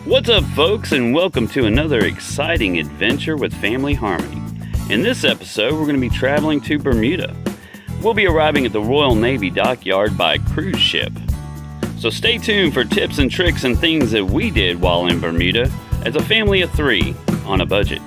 What's up, folks, and welcome to another exciting adventure with Family Harmony. In this episode, we're going to be traveling to Bermuda. We'll be arriving at the Royal Navy Dockyard by cruise ship. So stay tuned for tips and tricks and things that we did while in Bermuda as a family of 3 on a budget.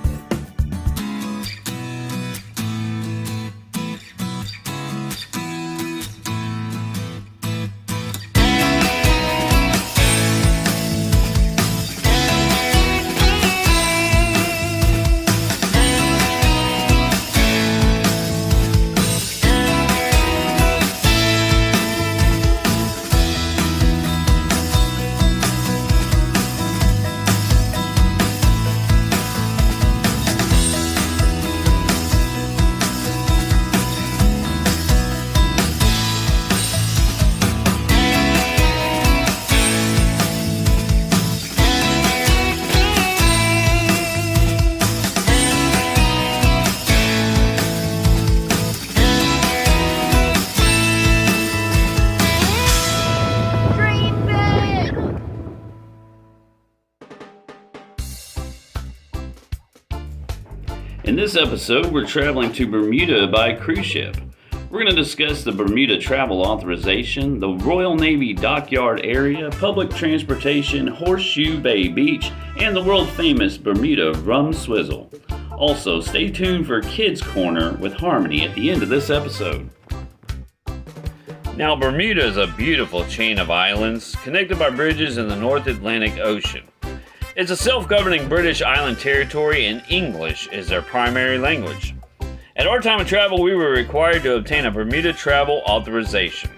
In this episode, we're traveling to Bermuda by cruise ship. We're going to discuss the Bermuda Travel Authorization, the Royal Navy Dockyard area, public transportation, Horseshoe Bay Beach, and the world-famous Bermuda Rum Swizzle. Also, stay tuned for Kids Corner with Harmony at the end of this episode. Now, Bermuda is a beautiful chain of islands connected by bridges in the North Atlantic Ocean. It's a self-governing British island territory and English is their primary language. At our time of travel, we were required to obtain a Bermuda Travel Authorization.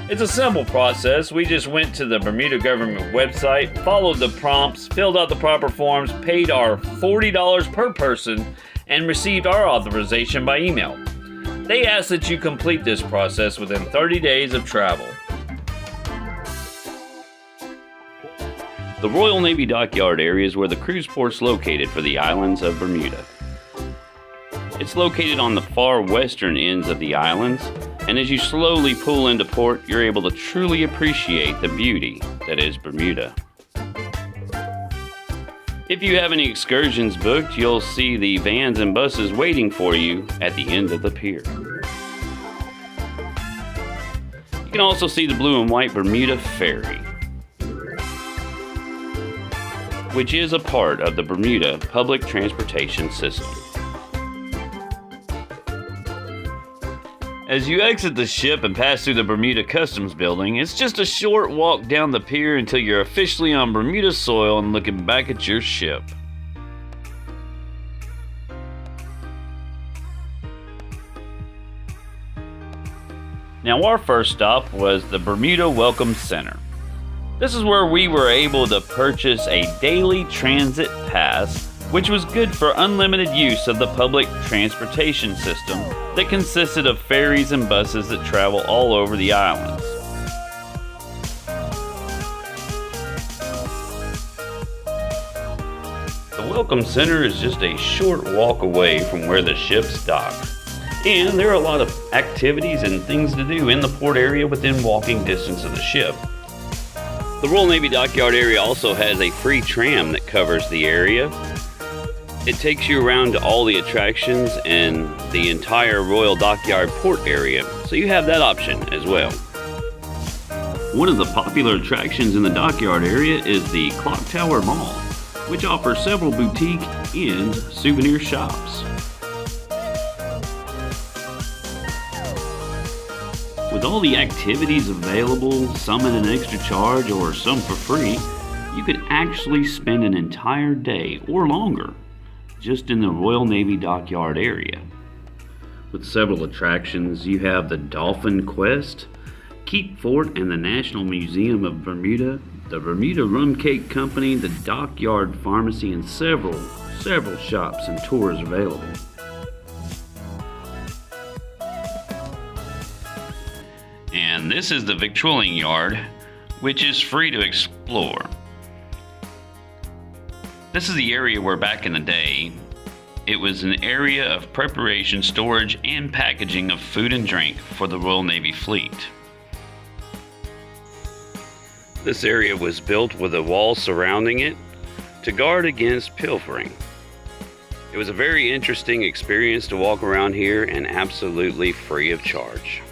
It's a simple process. We just went to the Bermuda government website, followed the prompts, filled out the proper forms, paid our $40 per person, and received our authorization by email. They ask that you complete this process within 30 days of travel. The Royal Navy Dockyard area is where the cruise port's located for the islands of Bermuda. It's located on the far western ends of the islands, and as you slowly pull into port, you're able to truly appreciate the beauty that is Bermuda. If you have any excursions booked, you'll see the vans and buses waiting for you at the end of the pier. You can also see the blue and white Bermuda Ferry, which is a part of the Bermuda public transportation system. As you exit the ship and pass through the Bermuda Customs Building, it's just a short walk down the pier until you're officially on Bermuda soil and looking back at your ship. Now, our first stop was the Bermuda Welcome Center. This is where we were able to purchase a daily transit pass, which was good for unlimited use of the public transportation system that consisted of ferries and buses that travel all over the islands. The Welcome Center is just a short walk away from where the ships dock, and there are a lot of activities and things to do in the port area within walking distance of the ship. The Royal Navy Dockyard area also has a free tram that covers the area. It takes you around to all the attractions and the entire Royal Dockyard port area, so you have that option as well. One of the popular attractions in the Dockyard area is the Clock Tower Mall, which offers several boutique and souvenir shops. With all the activities available, some at an extra charge or some for free, you could actually spend an entire day or longer just in the Royal Navy Dockyard area. With several attractions, you have the Dolphin Quest, Keep Fort and the National Museum of Bermuda, the Bermuda Rum Cake Company, the Dockyard Pharmacy, and several shops and tours available. And this is the Victualling Yard, which is free to explore. This is the area where back in the day, it was an area of preparation, storage, and packaging of food and drink for the Royal Navy fleet. This area was built with a wall surrounding it, to guard against pilfering. It was a very interesting experience to walk around here, and absolutely free of charge.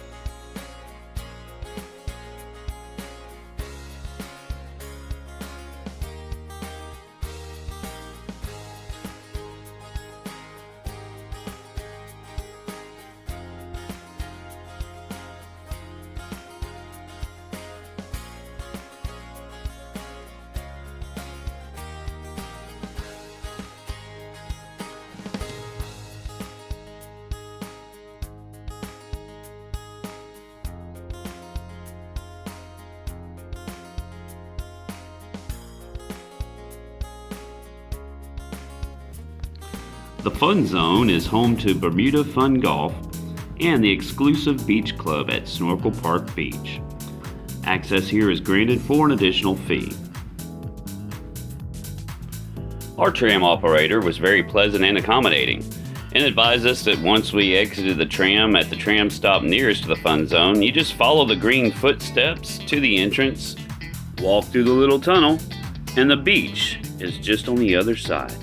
The Fun Zone is home to Bermuda Fun Golf and the exclusive beach club at Snorkel Park Beach. Access here is granted for an additional fee. Our tram operator was very pleasant and accommodating, and advised us that once we exited the tram at the tram stop nearest to the Fun Zone, you just follow the green footsteps to the entrance, walk through the little tunnel, and the beach is just on the other side.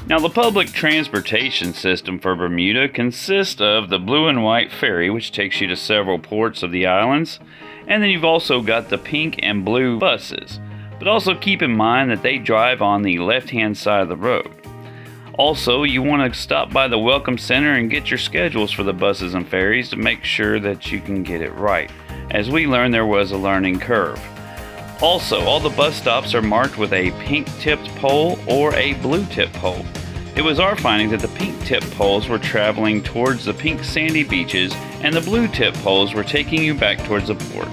Now, the public transportation system for Bermuda consists of the blue and white ferry, which takes you to several ports of the islands, and then you've also got the pink and blue buses. But also keep in mind that they drive on the left-hand side of the road. Also, you want to stop by the Welcome Center and get your schedules for the buses and ferries to make sure that you can get it right. As we learned, there was a learning curve. Also, all the bus stops are marked with a pink-tipped pole or a blue-tipped pole. It was our finding that the pink-tipped poles were traveling towards the pink sandy beaches, and the blue-tipped poles were taking you back towards the port.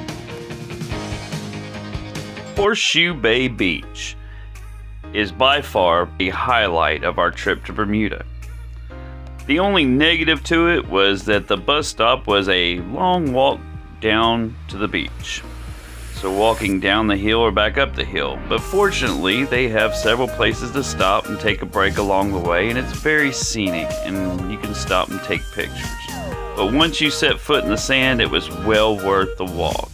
Horseshoe Bay Beach is by far the highlight of our trip to Bermuda. The only negative to it was that the bus stop was a long walk down to the beach. So walking down the hill or back up the hill. But fortunately, they have several places to stop and take a break along the way, and it's very scenic, and you can stop and take pictures. But once you set foot in the sand, it was well worth the walk.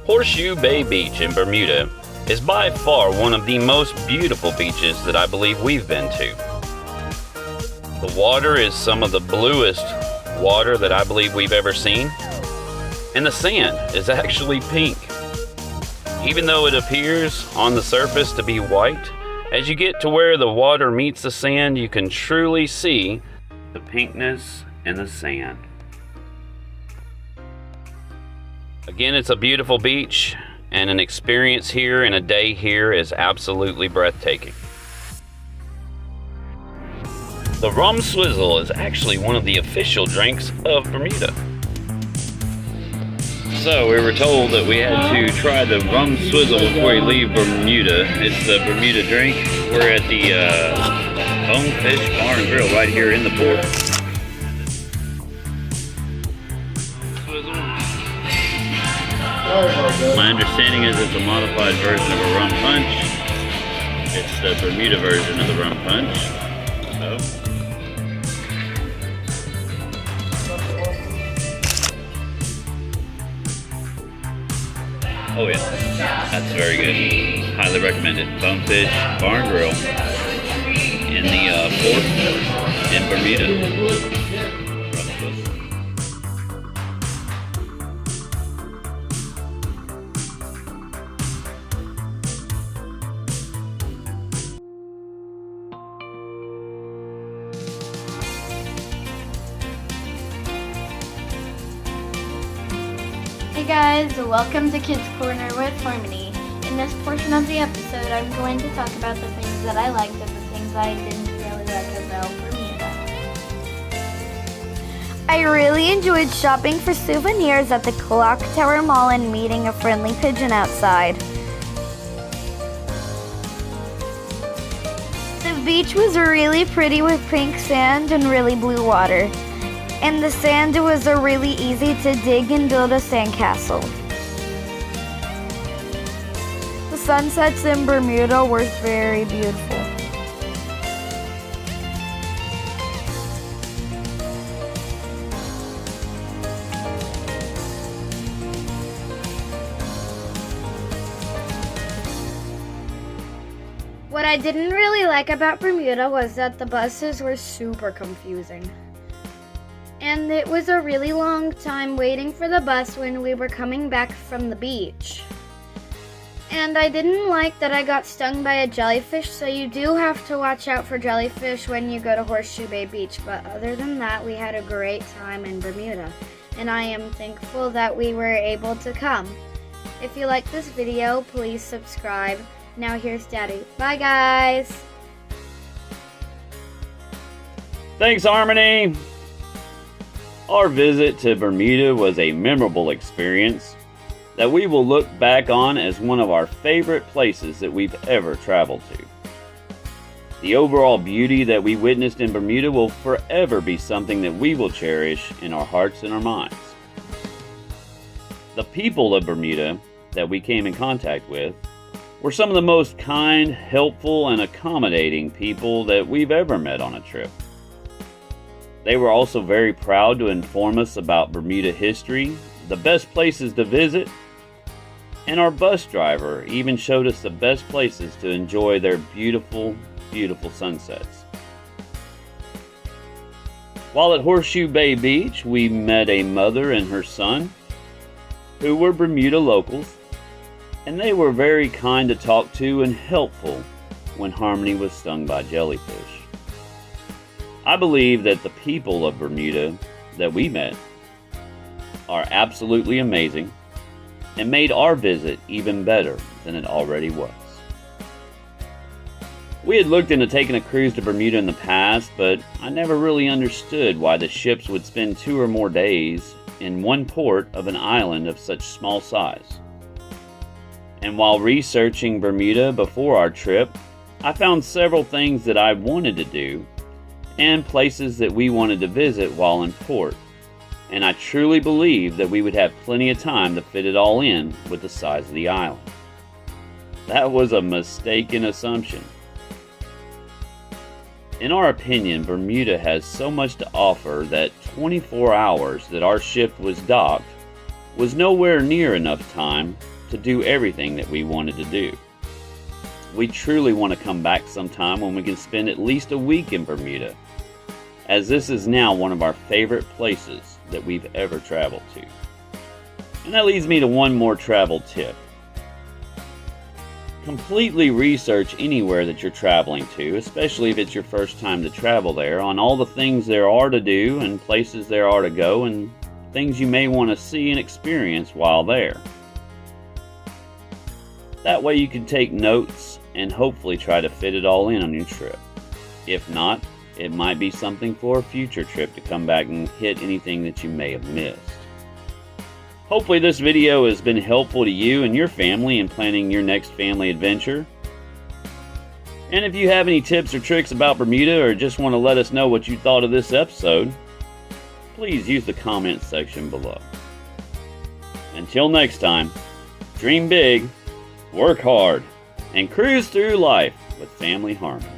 Horseshoe Bay Beach in Bermuda is by far one of the most beautiful beaches that I believe we've been to. The water is some of the bluest water that I believe we've ever seen, and the sand is actually pink. Even though it appears on the surface to be white, as you get to where the water meets the sand, you can truly see the pinkness in the sand. Again, it's a beautiful beach, and an experience here and a day here is absolutely breathtaking. The Rum Swizzle is actually one of the official drinks of Bermuda. So we were told that we had to try the Rum Swizzle before we leave Bermuda. It's the Bermuda drink. We're at the Bonefish Bar and Grill right here in the port. My understanding is it's a modified version of a rum punch. It's the Bermuda version of the rum punch. Oh yeah, that's very good. Highly recommended. Bonefish Bar and Grill in the port in Bermuda. Hey guys, welcome to Kids Corner with Harmony. In this portion of the episode, I'm going to talk about the things that I liked and the things I didn't really like about Bermuda. I really enjoyed shopping for souvenirs at the Clock Tower Mall and meeting a friendly pigeon outside. The beach was really pretty with pink sand and really blue water. And the sand was really easy to dig and build a sandcastle. The sunsets in Bermuda were very beautiful. What I didn't really like about Bermuda was that the buses were super confusing. And it was a really long time waiting for the bus when we were coming back from the beach. And I didn't like that I got stung by a jellyfish, so you do have to watch out for jellyfish when you go to Horseshoe Bay Beach. But other than that, we had a great time in Bermuda. And I am thankful that we were able to come. If you like this video, please subscribe. Now here's Daddy. Bye guys! Thanks, Harmony! Our visit to Bermuda was a memorable experience that we will look back on as one of our favorite places that we've ever traveled to. The overall beauty that we witnessed in Bermuda will forever be something that we will cherish in our hearts and our minds. The people of Bermuda that we came in contact with were some of the most kind, helpful, and accommodating people that we've ever met on a trip. They were also very proud to inform us about Bermuda history, the best places to visit, and our bus driver even showed us the best places to enjoy their beautiful, beautiful sunsets. While at Horseshoe Bay Beach, we met a mother and her son who were Bermuda locals, and they were very kind to talk to and helpful when Harmony was stung by jellyfish. I believe that the people of Bermuda that we met are absolutely amazing and made our visit even better than it already was. We had looked into taking a cruise to Bermuda in the past, but I never really understood why the ships would spend 2 or more days in one port of an island of such small size. And while researching Bermuda before our trip, I found several things that I wanted to do and places that we wanted to visit while in port, and I truly believed that we would have plenty of time to fit it all in with the size of the island. That was a mistaken assumption. In our opinion, Bermuda has so much to offer that 24 hours that our ship was docked was nowhere near enough time to do everything that we wanted to do. We truly want to come back sometime when we can spend at least a week in Bermuda, as this is now one of our favorite places that we've ever traveled to. And that leads me to one more travel tip. Completely research anywhere that you're traveling to, especially if it's your first time to travel there, on all the things there are to do and places there are to go and things you may want to see and experience while there. That way you can take notes and hopefully try to fit it all in on your trip. If not, it might be something for a future trip to come back and hit anything that you may have missed. Hopefully this video has been helpful to you and your family in planning your next family adventure. And if you have any tips or tricks about Bermuda or just want to let us know what you thought of this episode, please use the comment section below. Until next time, dream big, work hard, and cruise through life with family harmony.